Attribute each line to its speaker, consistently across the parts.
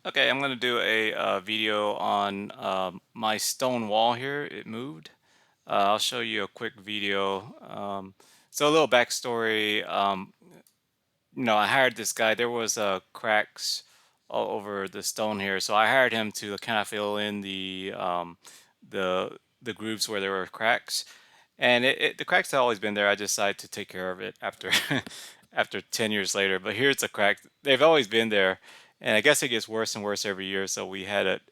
Speaker 1: Okay, I'm going to do a video on my stone wall here. It moved. I'll show you a quick video. So a little backstory. I hired this guy. There was cracks all over the stone here, so I hired him to kind of fill in the grooves where there were cracks. And the cracks had always been there. I decided to take care of it after after 10 years later. But here's a crack. They've always been there. And I guess it gets worse and worse every year. So we had it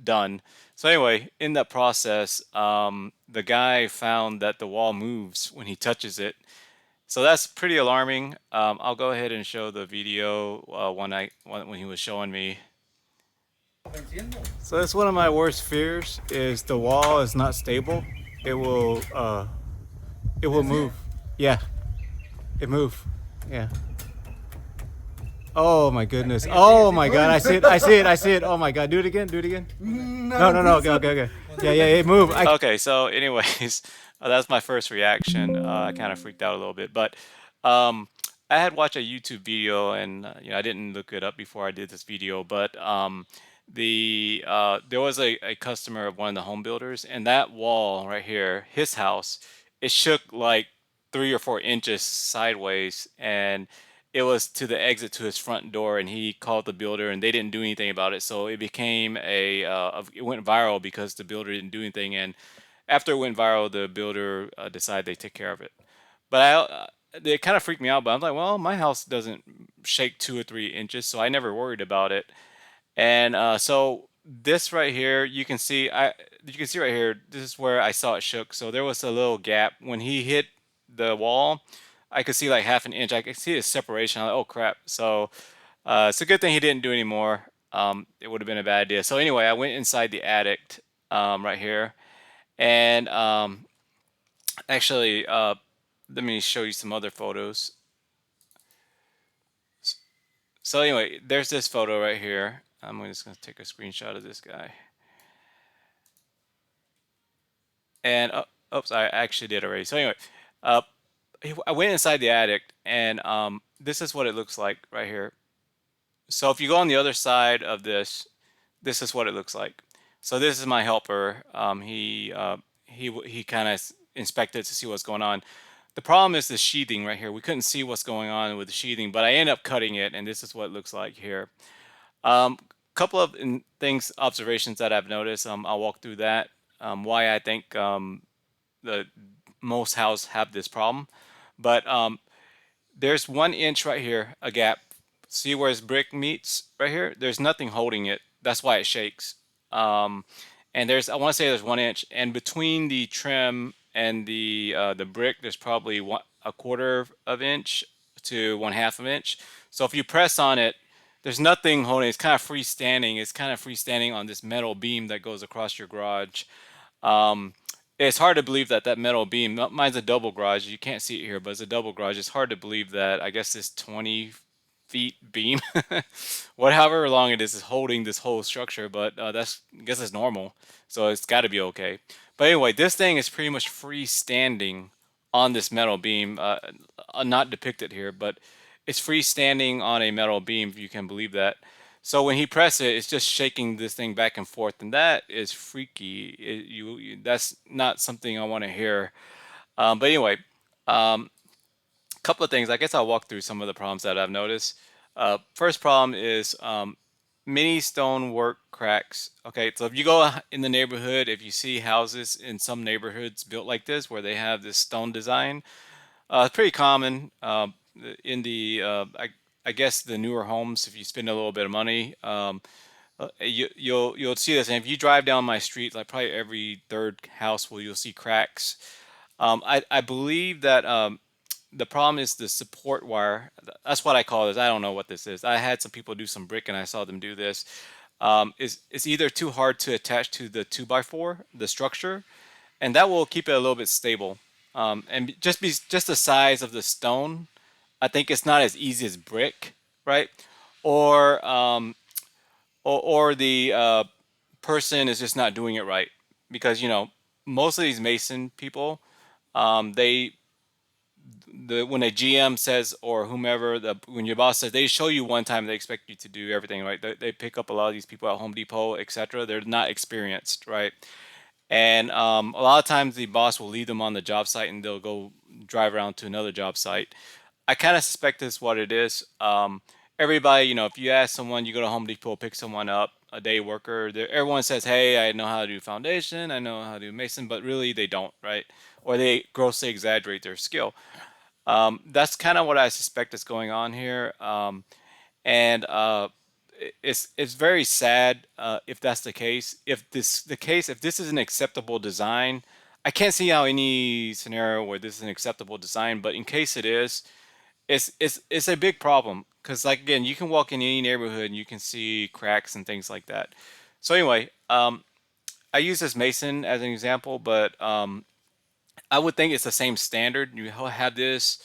Speaker 1: done. So anyway, in that process, the guy found that the wall moves when he touches it. So that's pretty alarming. I'll go ahead and show the video when he was showing me. So that's one of my worst fears is the wall is not stable. It will it will move. Yeah, it move. Yeah. Oh my goodness. Oh my God. I see it. I see it. I see it. Oh my God. Do it again. Do it again. No, no, no. Okay, okay, okay. Yeah, yeah. It moved. Okay. So, anyways, that's my first reaction. I kind of freaked out a little bit, but um, I had watched a YouTube video, and I didn't look it up before I did this video, but there was a customer of one of the home builders, and that wall right here, his house, it shook like 3 or 4 inches sideways, and it was to the exit to his front door, and he called the builder and they didn't do anything about it, so it became it went viral because the builder didn't do anything. And after it went viral, the builder decided they take care of it. But it kind of freaked me out, but I'm like, well, my house doesn't shake 2 or 3 inches, so I never worried about it. And so this right here, you can see right here, this is where I saw it shook. So there was a little gap when he hit the wall. I could see like half an inch. I could see a separation. I'm like, oh crap. So it's a good thing he didn't do any more. It would have been a bad idea. So anyway, I went inside the attic right here, and actually, let me show you some other photos. So anyway, there's this photo right here. I'm just going to take a screenshot of this guy. And oops, I actually did already. So anyway, uh, I went inside the attic, and this is what it looks like right here. So if you go on the other side of this is what it looks like. So this is my helper. He kind of inspected to see what's going on. The problem is the sheathing right here. We couldn't see what's going on with the sheathing, but I ended up cutting it, and this is what it looks like here. Couple of observations that I've noticed. I'll walk through that. Why I think the most houses have this problem. But there's 1 inch right here, a gap. See where his brick meets right here? There's nothing holding it. That's why it shakes. Um, and I want to say there's 1 inch, and between the trim and the brick, there's probably a quarter of inch to 1/2 of an inch. So if you press on it, there's nothing holding. It's kind of freestanding. It's kind of freestanding on this metal beam that goes across your garage. Um, it's hard to believe that that metal beam, mine's a double garage. You can't see it here, but it's a double garage. It's hard to believe that, I guess, this 20 feet beam, whatever long it is holding this whole structure. But I guess it's normal. So it's got to be okay. But anyway, this thing is pretty much freestanding on this metal beam. Not depicted here, but it's freestanding on a metal beam, if you can believe that. So when he presses it, it's just shaking this thing back and forth, and that is freaky. That's not something I want to hear. But anyway, a couple of things. I guess I'll walk through some of the problems that I've noticed. First problem is mini stonework cracks. Okay, so if you go in the neighborhood, if you see houses in some neighborhoods built like this, where they have this stone design, it's pretty common in I guess the newer homes. If you spend a little bit of money, you'll see this. And if you drive down my street, like probably every third house, you'll see cracks. I believe that the problem is the support wire. That's what I call this. I don't know what this is. I had some people do some brick, and I saw them do this. Is it's either too hard to attach to the 2x4, the structure, and that will keep it a little bit stable. And just the size of the stone, I think it's not as easy as brick, right? Or or the person is just not doing it right, because most of these mason people, um, they the when a GM says, or whomever, when your boss says, they show you one time, they expect you to do everything right. They pick up a lot of these people at Home Depot, etc. They're not experienced, right? And a lot of times the boss will leave them on the job site and they'll go drive around to another job site. I kind of suspect this is what it is. Everybody, if you ask someone, you go to Home Depot, pick someone up, a day worker, everyone says, hey, I know how to do foundation, I know how to do mason, but really they don't, right? Or they grossly exaggerate their skill. That's kind of what I suspect is going on here. And it's very sad if that's the case. If this is an acceptable design, I can't see how any scenario where this is an acceptable design. But in case it is, it's a big problem because, like, again, you can walk in any neighborhood and you can see cracks and things like that. So anyway, I use this mason as an example, but I would think it's the same standard. You have this,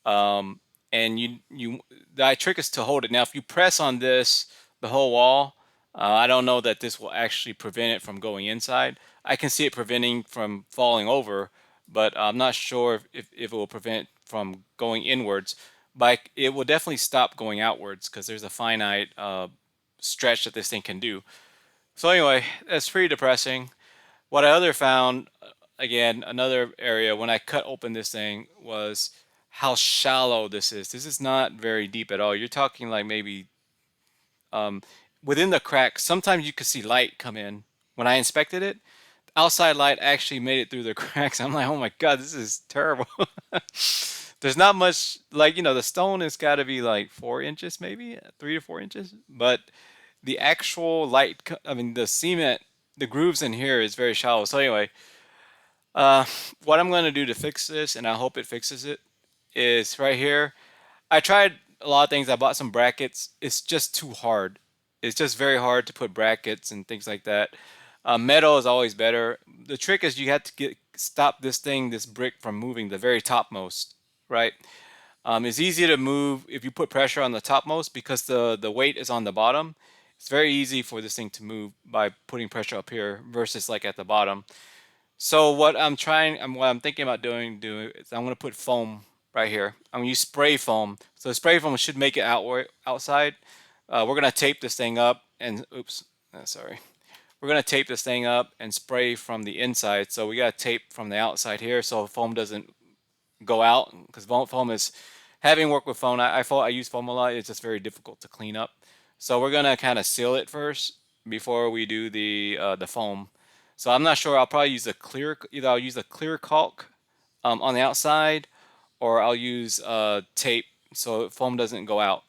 Speaker 1: um, and the trick is to hold it. Now, if you press on this, the whole wall, I don't know that this will actually prevent it from going inside. I can see it preventing from falling over, but I'm not sure if it will prevent from going inwards. But it will definitely stop going outwards because there's a finite stretch that this thing can do. So anyway, that's pretty depressing. What I other found, again, another area when I cut open this thing was how shallow this is. This is not very deep at all. You're talking like maybe um, within the cracks. Sometimes you could see light come in. When I inspected it, outside light actually made it through the cracks. I'm like, oh my god, this is terrible. There's not much, like, the stone has got to be like 4 inches, maybe 3 to 4 inches, but the actual light, I mean, the cement, the grooves in here is very shallow. So anyway, uh, what I'm going to do to fix this, and I hope it fixes it, is right here. I tried a lot of things. I bought some brackets. It's just too hard. It's just very hard to put brackets and things like that. Metal is always better. The trick is you have to stop this brick from moving the very topmost, right? It's easy to move if you put pressure on the topmost because the weight is on the bottom. It's very easy for this thing to move by putting pressure up here versus like at the bottom. So what I'm thinking about doing is I'm going to put foam right here. I'm going to use spray foam. So the spray foam should make it outside. We're going to tape this thing up and, oops, sorry. We're going to tape this thing up and spray from the inside. So we got to tape from the outside here so foam doesn't go out because foam is, having worked with foam, I use foam a lot. It's just very difficult to clean up. So we're going to kind of seal it first before we do the foam. So I'm not sure. I'll probably use either I'll use a clear caulk on the outside, or I'll use tape so foam doesn't go out.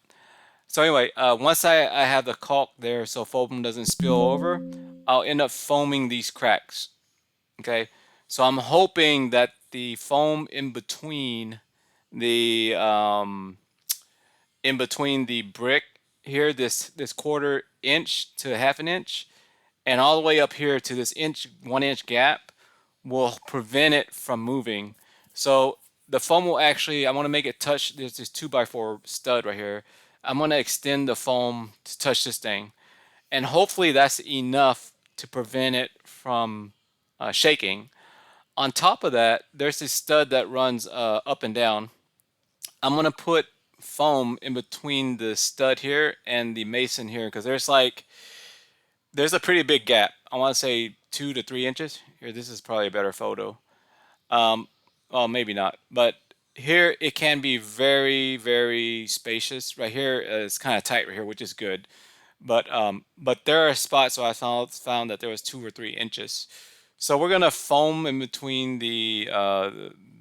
Speaker 1: So anyway, once I have the caulk there so foam doesn't spill over, I'll end up foaming these cracks. Okay, so I'm hoping that the foam the um, in between the brick here, this 1/4 inch to 1/2 inch, and all the way up here to this 1 inch gap will prevent it from moving. So the foam will actually, I want to make it touch, there's this 2x4 stud right here. I'm going to extend the foam to touch this thing. And hopefully that's enough to prevent it from shaking. On top of that, there's this stud that runs up and down. I'm going to put foam in between the stud here and the mason here because there's a pretty big gap. I want to say 2 to 3 inches. Here, this is probably a better photo. Um, well, maybe not, but here it can be very, very spacious. Right here, it's kind of tight right here, which is good. But there are spots where I found that there was 2 or 3 inches. So we're gonna foam in between the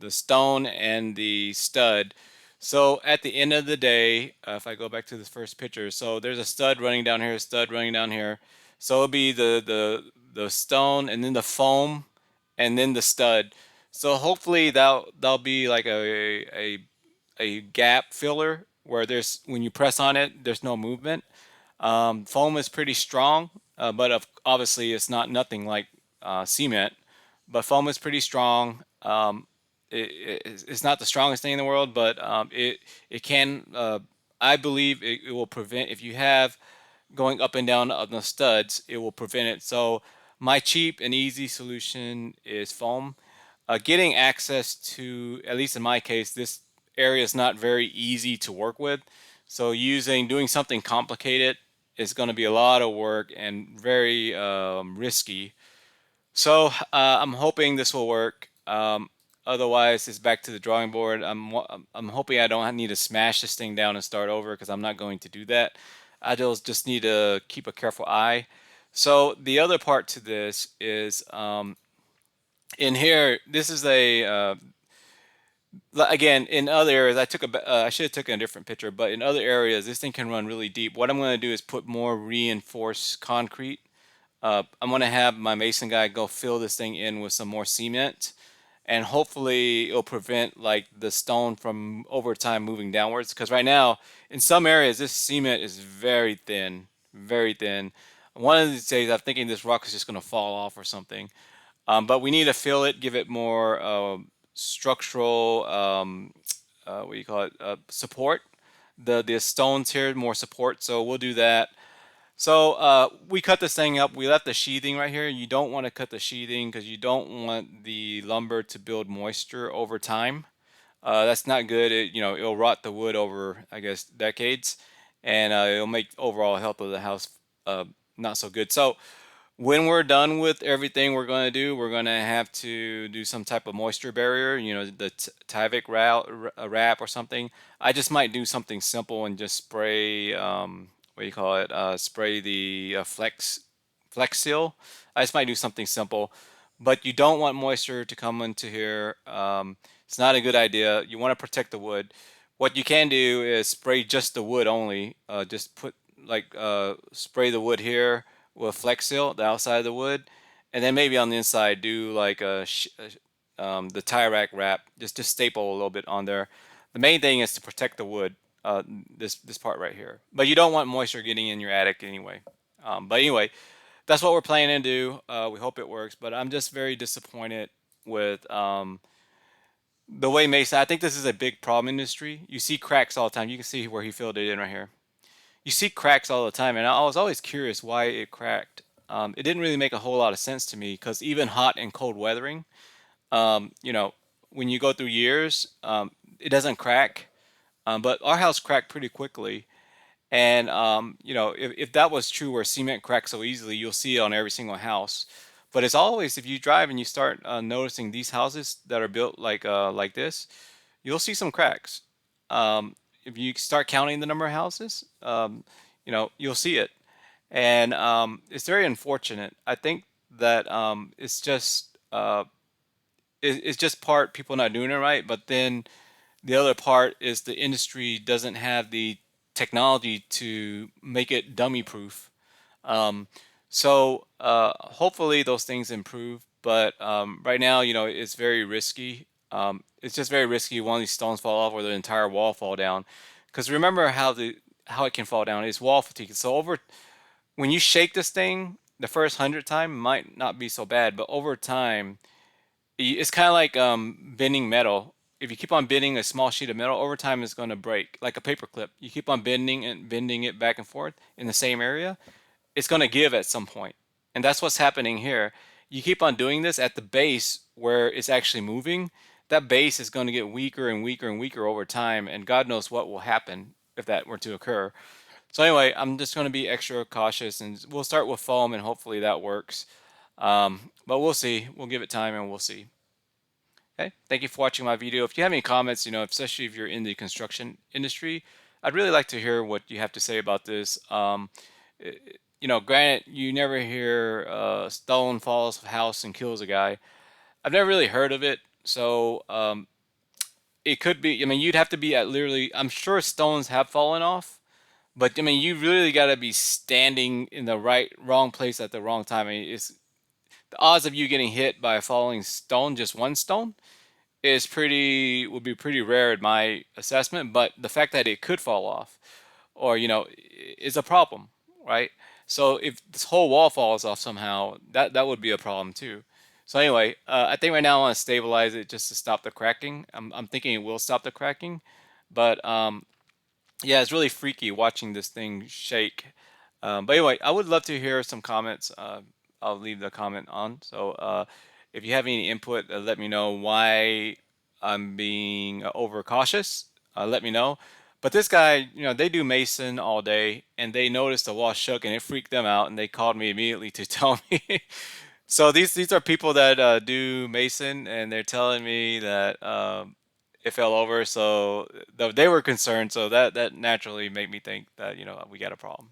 Speaker 1: stone and the stud. So at the end of the day, if I go back to the first picture, so there's a stud running down here, a stud running down here. So it'll be the stone and then the foam and then the stud. So hopefully that'll be like a gap filler where there's when you press on it, there's no movement. Foam is pretty strong, but obviously it's not nothing like cement. But foam is pretty strong. It's not the strongest thing in the world, but it can. I believe it will prevent if you have going up and down on the studs. It will prevent it. So my cheap and easy solution is foam. Getting access to, at least in my case, this area is not very easy to work with. So doing something complicated is going to be a lot of work and very risky. So I'm hoping this will work. Otherwise, it's back to the drawing board. I'm hoping I don't need to smash this thing down and start over, because I'm not going to do that. I just need to keep a careful eye. So the other part to this is, in here. This is a again, in other areas, I should have taken a different picture, but in other areas this thing can run really deep. What I'm going to do is put more reinforced concrete. I'm going to have my mason guy go fill this thing in with some more cement, and hopefully it'll prevent like the stone from over time moving downwards, because right now in some areas this cement is very thin, very thin. One of these days I'm thinking this rock is just going to fall off or something. But we need to fill it, give it more structural, what do you call it, support. The stones here, more support. So we'll do that. So we cut this thing up. We left the sheathing right here. You don't want to cut the sheathing because you don't want the lumber to build moisture over time. That's not good. It'll rot the wood over, I guess, decades, and it'll make overall health of the house not so good. So when we're done with everything we're going to do, we're going to have to do some type of moisture barrier, the Tyvek wrap or something. I just might do something simple and just spray, what do you call it? Spray the Flex Seal. I just might do something simple, but you don't want moisture to come into here. It's not a good idea. You want to protect the wood. What you can do is spray just the wood only. Just put spray the wood here with Flex Seal, the outside of the wood, and then maybe on the inside do like the tie rack wrap. Just staple a little bit on there. The main thing is to protect the wood. This part right here, but you don't want moisture getting in your attic anyway. But anyway, that's what we're planning to do. We hope it works, but I'm just very disappointed with the way Mesa. I think this is a big problem in the industry. You see cracks all the time. You can see where he filled it in right here. You see cracks all the time, and I was always curious why it cracked. It didn't really make a whole lot of sense to me, because even hot and cold weathering, um, you know, when you go through years, it doesn't crack. But our house cracked pretty quickly, and if that was true, where cement cracks so easily, you'll see it on every single house. But it's always, if you drive and you start noticing these houses that are built like this, you'll see some cracks. If you start counting the number of houses, you'll see it, and it's very unfortunate. I think that it's just part people not doing it right, but then the other part is the industry doesn't have the technology to make it dummy proof. Um, so hopefully those things improve. But right now, it's very risky. It's just very risky. One of these stones fall off, or the entire wall fall down. Because remember how it can fall down is wall fatigue. So when you shake this thing, the first 100 time might not be so bad, but over time, it's kind of like bending metal. If you keep on bending a small sheet of metal, over time it's going to break, like a paper clip. You keep on bending and bending it back and forth in the same area, it's going to give at some point. And that's what's happening here. You keep on doing this at the base where it's actually moving, that base is going to get weaker and weaker and weaker over time. And God knows what will happen if that were to occur. So, anyway, I'm just going to be extra cautious, and we'll start with foam, and hopefully that works. But we'll see. We'll give it time and we'll see. Okay. Thank you for watching my video. If you have any comments, especially if you're in the construction industry, I'd really like to hear what you have to say about this. Granted, you never hear stone falls off a house and kills a guy. I've never really heard of it, so it could be. I mean, you'd have to be at literally. I'm sure stones have fallen off, but I mean, you really got to be standing in the wrong place at the wrong time. I mean, it's the odds of you getting hit by a falling stone, just one stone, would be pretty rare in my assessment. But the fact that it could fall off, or is a problem, right? So if this whole wall falls off somehow, that would be a problem too. So anyway, I think right now I want to stabilize it just to stop the cracking. I'm thinking it will stop the cracking, but yeah, it's really freaky watching this thing shake. But anyway, I would love to hear some comments. I'll leave the comment on. So If you have any input, let me know why I'm being overcautious. Let me know. But this guy, they do Mason all day, and they noticed the wall shook, and it freaked them out, and they called me immediately to tell me. So these are people that do Mason, and they're telling me that it fell over. So they were concerned. So that naturally made me think that we got a problem.